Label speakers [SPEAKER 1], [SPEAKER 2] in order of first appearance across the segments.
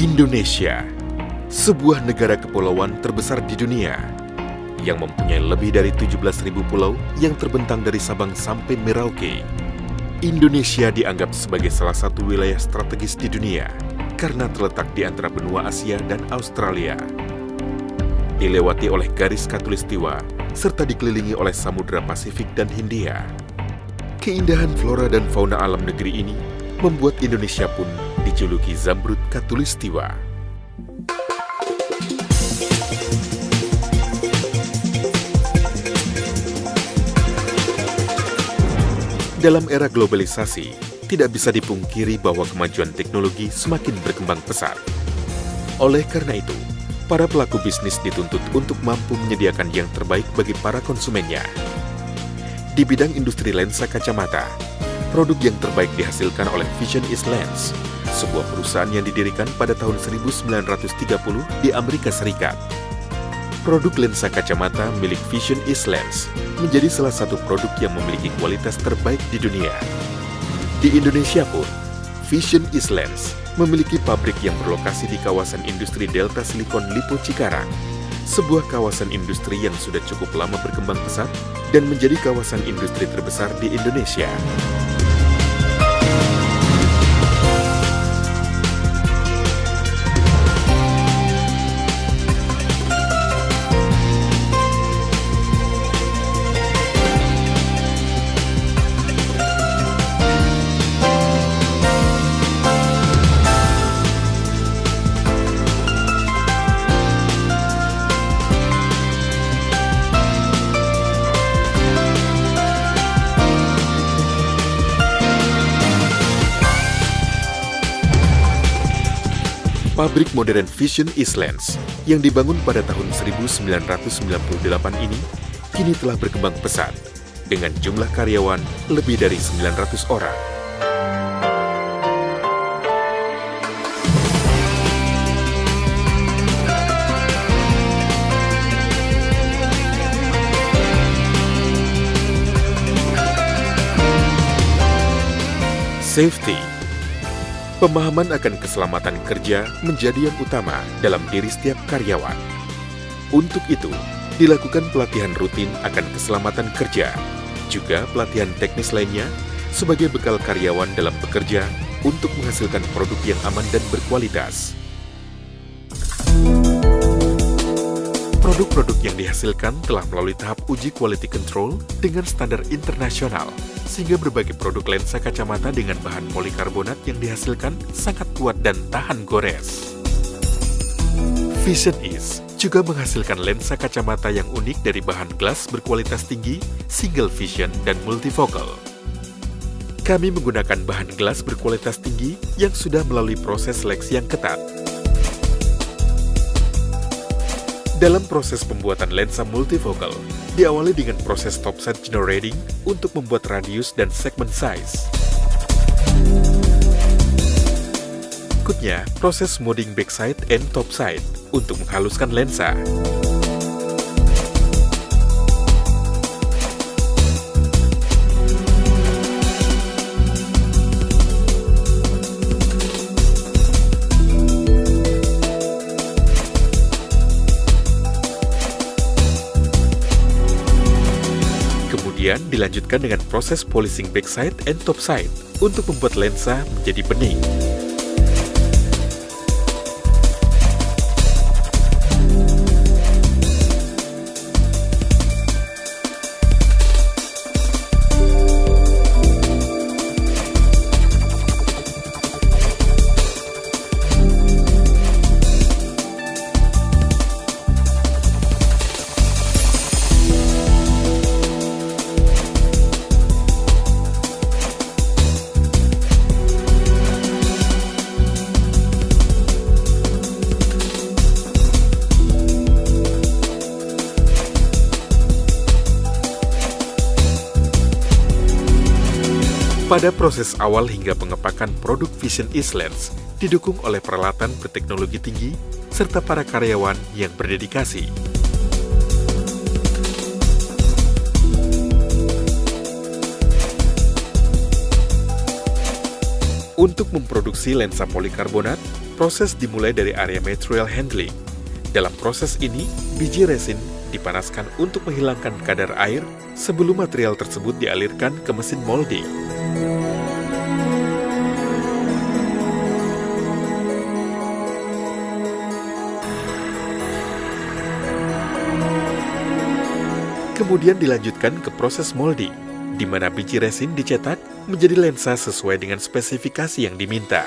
[SPEAKER 1] Indonesia, sebuah negara kepulauan terbesar di dunia yang mempunyai lebih dari 17.000 pulau yang terbentang dari Sabang sampai Merauke. Indonesia dianggap sebagai salah satu wilayah strategis di dunia karena terletak di antara benua Asia dan Australia. Dilewati oleh garis khatulistiwa serta dikelilingi oleh Samudra Pasifik dan Hindia. Keindahan flora dan fauna alam negeri ini membuat Indonesia pun dijuluki Zamrud Khatulistiwa. Dalam era globalisasi, tidak bisa dipungkiri bahwa kemajuan teknologi semakin berkembang pesat. Oleh karena itu, para pelaku bisnis dituntut untuk mampu menyediakan yang terbaik bagi para konsumennya. Di bidang industri lensa kacamata, produk yang terbaik dihasilkan oleh Vision East Lens, sebuah perusahaan yang didirikan pada tahun 1930 di Amerika Serikat. Produk lensa kacamata milik Vision East Lens menjadi salah satu produk yang memiliki kualitas terbaik di dunia. Di Indonesia pun, Vision East Lens memiliki pabrik yang berlokasi di kawasan industri Delta Silicon Lipo Cikarang, sebuah kawasan industri yang sudah cukup lama berkembang pesat dan menjadi kawasan industri terbesar di Indonesia. Pabrik modern Vision East Lens yang dibangun pada tahun 1998 ini kini telah berkembang pesat dengan jumlah karyawan lebih dari 900 orang. Safety. Pemahaman akan keselamatan kerja menjadi yang utama dalam diri setiap karyawan. Untuk itu, dilakukan pelatihan rutin akan keselamatan kerja, juga pelatihan teknis lainnya sebagai bekal karyawan dalam bekerja untuk menghasilkan produk yang aman dan berkualitas. Produk-produk yang dihasilkan telah melalui tahap uji quality control dengan standar internasional, sehingga berbagai produk lensa kacamata dengan bahan polikarbonat yang dihasilkan sangat kuat dan tahan gores. Vision East juga menghasilkan lensa kacamata yang unik dari bahan glass berkualitas tinggi, single vision, dan multifocal. Kami menggunakan bahan glass berkualitas tinggi yang sudah melalui proses seleksi yang ketat. Dalam proses pembuatan lensa multifocal, diawali dengan proses topside generating untuk membuat radius dan segment size. Berikutnya, proses smoothing backside and topside untuk menghaluskan lensa. Kemudian dilanjutkan dengan proses polishing backside and topside untuk membuat lensa menjadi bening. Pada proses awal hingga pengepakan produk Vision East Lens didukung oleh peralatan berteknologi tinggi serta para karyawan yang berdedikasi. Untuk memproduksi lensa polikarbonat, Proses dimulai dari area material handling. Dalam proses ini, biji resin dipanaskan untuk menghilangkan kadar air sebelum material tersebut dialirkan ke mesin molding. Kemudian dilanjutkan ke proses molding, di mana biji resin dicetak menjadi lensa sesuai dengan spesifikasi yang diminta.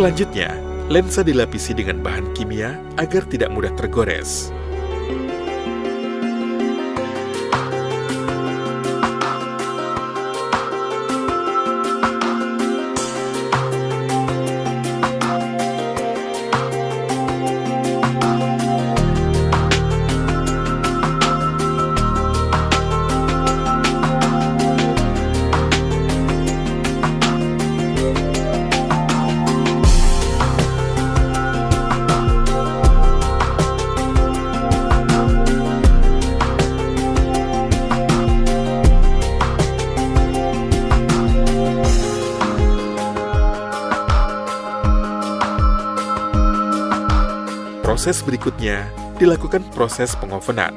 [SPEAKER 1] Selanjutnya, lensa dilapisi dengan bahan kimia agar tidak mudah tergores. Proses berikutnya dilakukan proses pengovenan.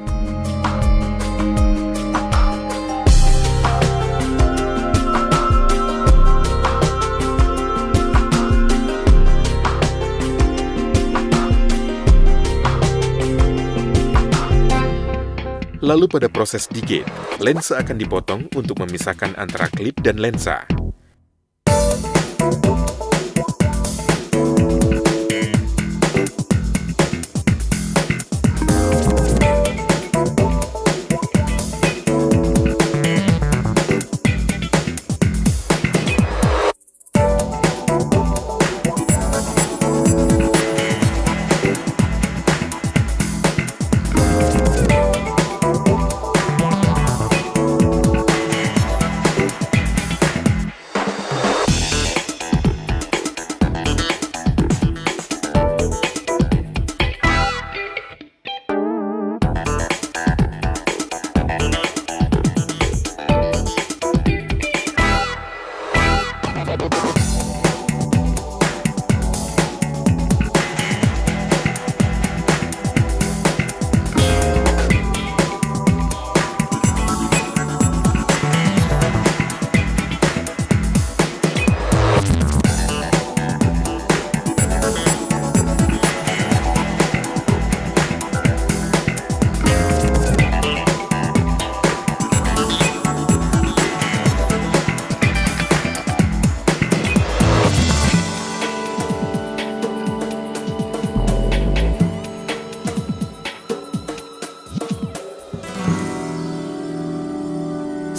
[SPEAKER 1] Lalu pada proses digate, lensa akan dipotong untuk memisahkan antara klip dan lensa.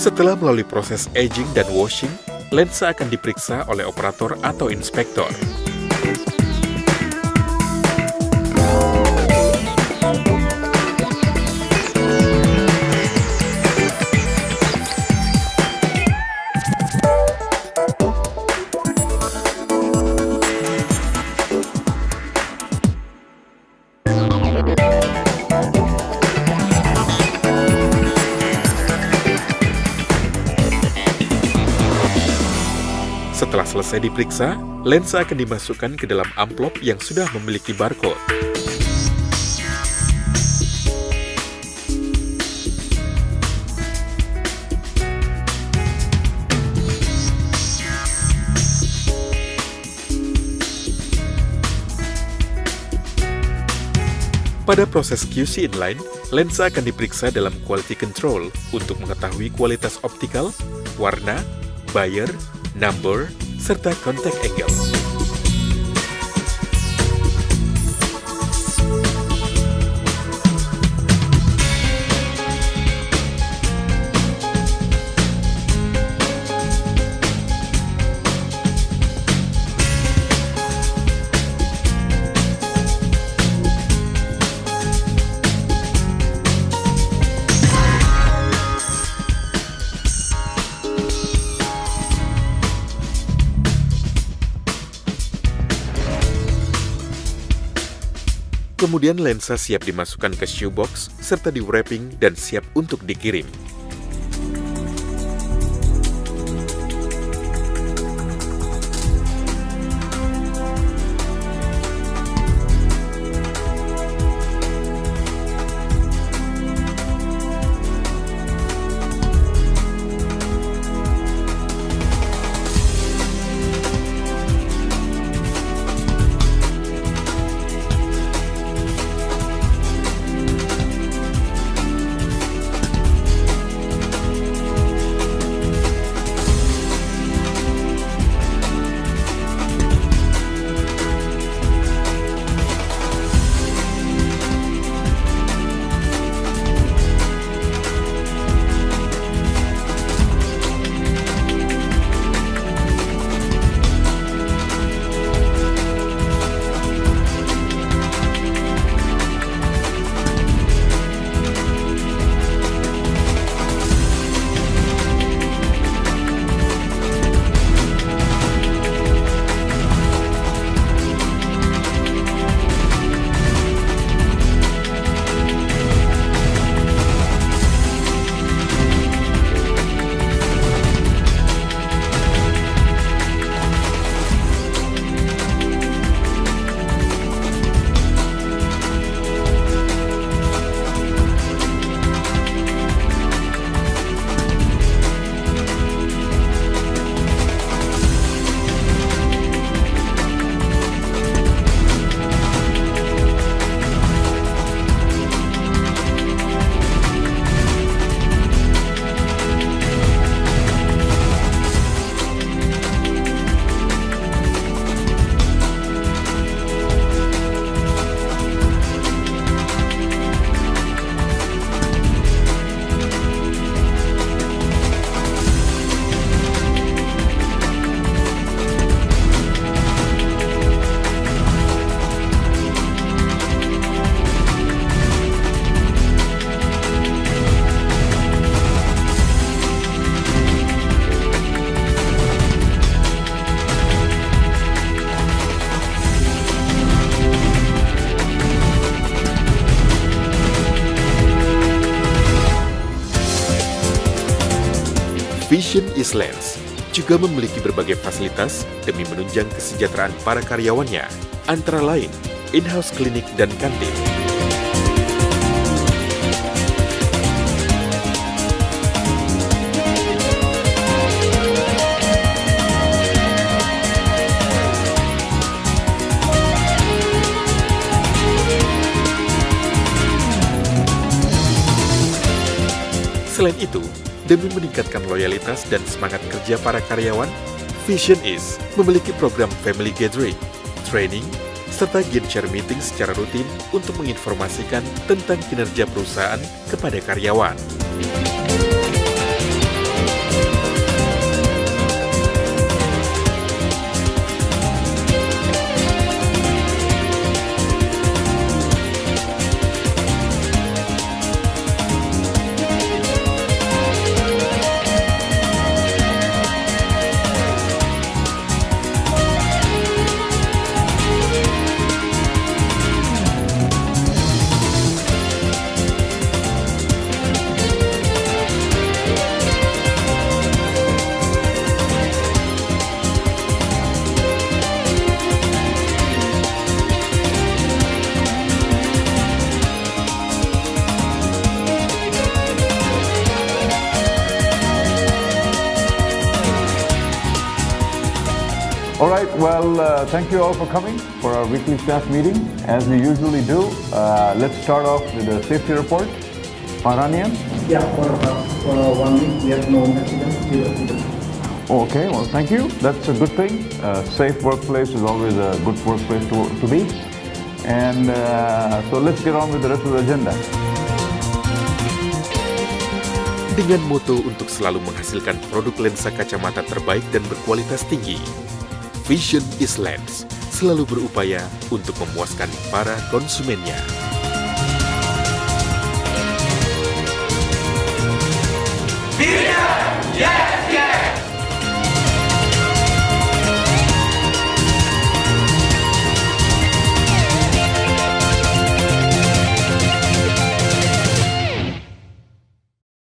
[SPEAKER 1] Setelah melalui proses aging dan washing, lensa akan diperiksa oleh operator atau inspektor. Setelah selesai diperiksa, lensa akan dimasukkan ke dalam amplop yang sudah memiliki barcode. Pada proses QC inline, lensa akan diperiksa dalam quality control untuk mengetahui kualitas optikal, warna, bayer, number, serta contact angle. Kemudian lensa siap dimasukkan ke shoebox serta di-wrapping dan siap untuk dikirim. Vision is Lens juga memiliki berbagai fasilitas demi menunjang kesejahteraan para karyawannya, antara lain in-house klinik dan kantin. Selain itu, demi meningkatkan loyalitas dan semangat kerja para karyawan, Vision is memiliki program family gathering, training, serta gain share meeting secara rutin untuk menginformasikan tentang kinerja perusahaan kepada karyawan.
[SPEAKER 2] All right, well, thank you all for coming for our weekly staff meeting. As we usually do, let's start off with the safety report. Paranian?
[SPEAKER 3] Yeah, for 1 week we have no accidents, zero accidents.
[SPEAKER 2] Okay, well, thank you. That's a good thing. Safe workplace is always a good workplace to be. And so let's get on with the rest of the agenda.
[SPEAKER 1] Dengan moto untuk selalu menghasilkan produk lensa kacamata terbaik dan berkualitas tinggi, Vision is Lens selalu berupaya untuk memuaskan para konsumennya.
[SPEAKER 4] Vision, yes!